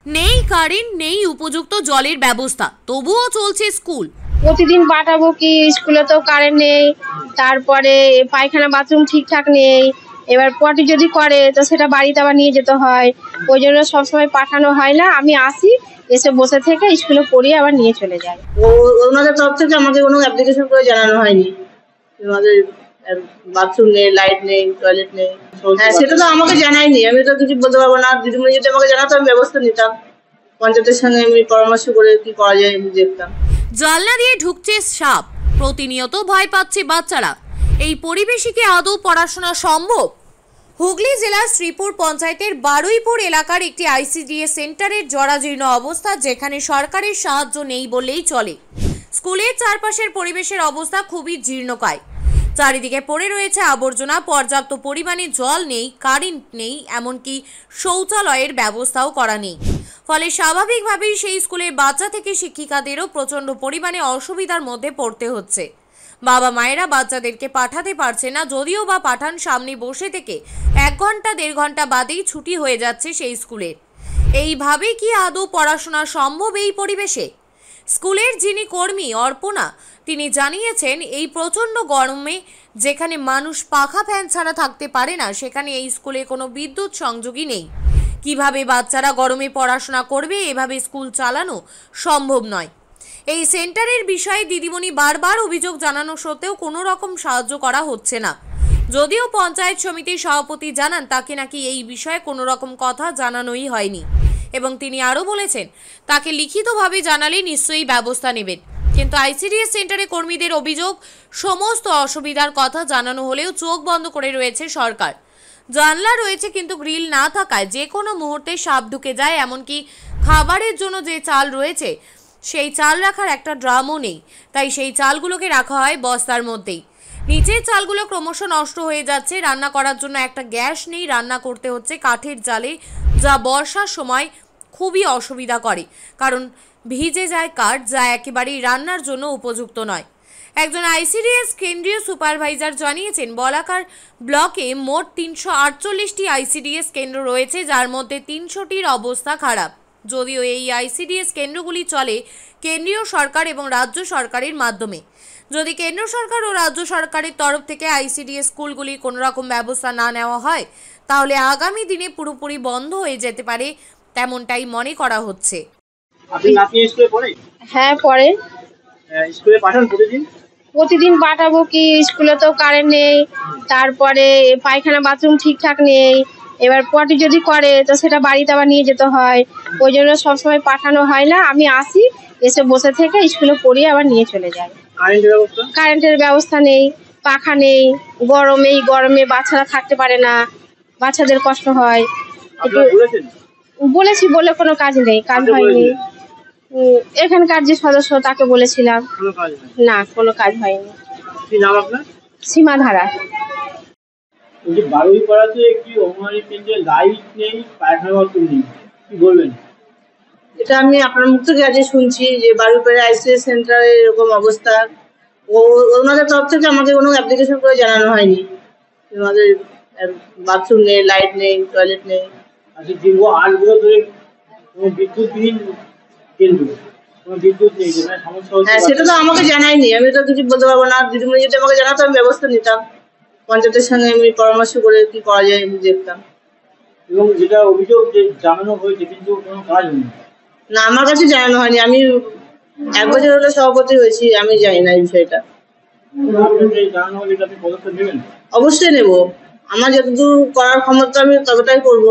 নেই কারেন্ট, নেই উপযুক্ত জলের ব্যবস্থা, তবুও চলছে স্কুল। প্রতিদিন পাঠাবো কি স্কুলে, তো কারেন্ট নেই, তারপরে পায়খানা বাথরুম ঠিকঠাক নেই। এবার পটি যদি করে তো সেটা বাড়িতে আবার নিয়ে যেতে হয়, ওই জন্য সবসময় পাঠানো হয় না। আমি আসি, এসে বসে থেকে স্কুলে পড়িয়ে আবার নিয়ে চলে যাই। ওনাদের তরফ থেকে আমাকে কোনো অ্যাপ্লিকেশন করে জানানো হয়নি। আমাদের বাথরুম নেই, লাইট নেই, টয়লেট নেই। হ্যাঁ, সেটা তো আমাকে জানায়নি, আমি তো কিছু বলতে পারবো না। দিদিমণি যদি আমাকে জানাতো আমি ব্যবস্থা নিতাম, পঞ্চায়েতের সঙ্গে আমি পরামর্শ করে কি করা যায় আমি দেখতাম। জানলা দিয়ে ঢুকছে সাপ, প্রতিনিয়ত ভয় পাচ্ছে বাচ্চারা। এই পরিবেশে কি আদৌ পড়াশোনা সম্ভব? হুগলি জেলার শ্রীপুর পঞ্চায়েতের বারুইপুর এলাকার একটি আইসিডিএস সেন্টারের জরাজীর্ণ অবস্থা, যেখানে সরকারের সাহায্য নেই বললেই চলে। স্কুলের চারপাশের পরিবেশের অবস্থা খুবই জীর্ণকায়। চারিদিকে পড়ে রয়েছে আবর্জনা, পর্যাপ্ত পরিমাণে জল নেই, কারেন্ট নেই, এমনকি শৌচালয়ের ব্যবস্থাও করা নেই। ফলে স্বাভাবিকভাবেই সেই স্কুলের বাচ্চা থেকে শিক্ষিকাদেরও প্রচণ্ড পরিমাণে অসুবিধার মধ্যে পড়তে হচ্ছে। বাবা মায়েরা বাচ্চাদেরকে পাঠাতে পারছে না, যদিও বা পাঠান সামনে বসে থেকে 1 ঘন্টা 1.5 ঘন্টা বাদেই ছুটি হয়ে যাচ্ছে সেই স্কুলের। এইভাবে কি আদৌ পড়াশোনা সম্ভব এই পরিবেশে? স্কুলের যিনি কর্মী অর্পণা, তিনি জানিয়েছেন এই প্রচণ্ড গরমে যেখানে মানুষ পাখা ফ্যান ছাড়া থাকতে পারে না, সেখানে এই স্কুলে কোনো বিদ্যুৎ সংযোগই নেই। কিভাবে বাচ্চারা গরমে পড়াশোনা করবে? এভাবে স্কুল চালানো সম্ভব নয়। এই সেন্টারের বিষয়ে দিদিমণি বারবার অভিযোগ জানানো সত্ত্বেও কোনো রকম সাহায্য করা হচ্ছে না। যদিও পঞ্চায়েত সমিতির সভাপতি জানান তাকে নাকি এই বিষয়ে কোনো রকম কথা জানানোই হয়নি, এবং তিনি আরও বলেছেন তাকে লিখিতভাবে জানালে নিশ্চয়ই ব্যবস্থা নেবেন। কিন্তু আইসিডিএস সেন্টারে কর্মীদের অভিযোগ, সমস্ত অসুবিধার কথা জানানো হলেও চোখ বন্ধ করে রয়েছে সরকার। জানলা রয়েছে কিন্তু গ্রিল না থাকায় যে কোনো মুহূর্তে সাপ ঢুকে যায়, এমনকি খাবারের জন্য যে চাল রয়েছে সেই চাল রাখার একটা ড্রামও নেই, তাই সেই চালগুলোকে রাখা হয় বস্তার মধ্যেই। নিচের চালগুলো ক্রমশ নষ্ট হয়ে যাচ্ছে, রান্না করার জন্য একটা গ্যাস নেই, রান্না করতে হচ্ছে কাঠের জালে, যা বর্ষার সময় খুবই অসুবিধা করে, কারণ ভিজে যায় কাঠ, যা একেবারেই রান্নার জন্য উপযুক্ত নয়। একজন আইসিডিএস কেন্দ্রীয় সুপারভাইজার জানিয়েছেন বলাকার ব্লকে মোট 348টি আইসিডিএস কেন্দ্র রয়েছে, যার মধ্যে 300টির অবস্থা খারাপ। যদিও এই আইসিডিএস কেন্দ্রগুলি চলে কেন্দ্রীয় সরকার এবং রাজ্য সরকারের মাধ্যমে। যদি কেন্দ্র সরকার ও রাজ্য সরকারের তরফ থেকে আইসিডিএস স্কুলগুলির কোনো রকম ব্যবস্থা না নেওয়া হয়, তাহলে আগামী দিনে পুরোপুরি বন্ধ হয়ে যেতে পারে, তেমনটাই মনে করা হচ্ছে। হ্যাঁ, পড়ে। স্কুলে পাঠান প্রতিদিন পাঠাবো কি স্কুলে, তো কারেন্ট নেই, তারপরে পায়খানা বাথরুম ঠিকঠাক নেই। এবার পটি যদি করে তো সেটা বাড়িতে আবার নিয়ে যেতে হয়, ওই জন্য সবসময় পাঠানো হয় না। আমি আসি, এসে বসে থেকে স্কুলে পড়িয়ে আবার নিয়ে চলে যাই। কারেন্টের ব্যবস্থা নেই, পাখা নেই, গরমে বাচ্চারা থাকতে পারে না, বাচ্চাদের কষ্ট হয়। বলেছি, বলে কোনো কাজ নেই, কাজ হয়নি। এখানকার যে সদস্য তাকে বলেছিলাম, না কোনো কাজ হয়নি। সীমা ধারা। বারুইপাড়াতে একটি অঙ্গনওয়াড়ি কেন্দ্রে লাইট নেই, পায়খানা বাথরুম নেই, কি বলবেন? এটা আমি আপনার মুখ থেকে আজকে শুনছি যে বারুইপাড়া আইসিডিএস সেন্টারে এরকম অবস্থা। ওনাদের তরফ থেকে আমাকে কোনো অ্যাপ্লিকেশন করে জানানো হয়নি। আমাদের বাথরুম নেই, লাইট নেই, টয়লেট নেই। আচ্ছা, দীর্ঘ 8 বছর ধরে কোনো বিদ্যুৎবিহীন কেন্দ্র, কোনো বিদ্যুৎ নেই, সমস্যা হচ্ছে। হ্যাঁ, সেটা তো আমাকে জানায়নি, আমি তো কিছু বলতে পারবো না। দিদিমণি যদি আমাকে জানাতো আমি ব্যবস্থা নিতাম, পঞ্চায়েতের সঙ্গে আমি পরামর্শ করে কি করা যায় আমি দেখতাম। এবং যেটা অভিযোগ যে জানানো হয়েছে কিন্তু কোনো কাজ হয়নি। না, আমার কাছে জানানো হয়নি। আমি 1 বছর হলো সভাপতি হয়েছি, আমি জানি না এই বিষয়টা। জানানো হলে আপনি পদক্ষেপ নেবেন? অবশ্যই নেব, আমার যতদূর করার ক্ষমতা আমি ততটাই করবো।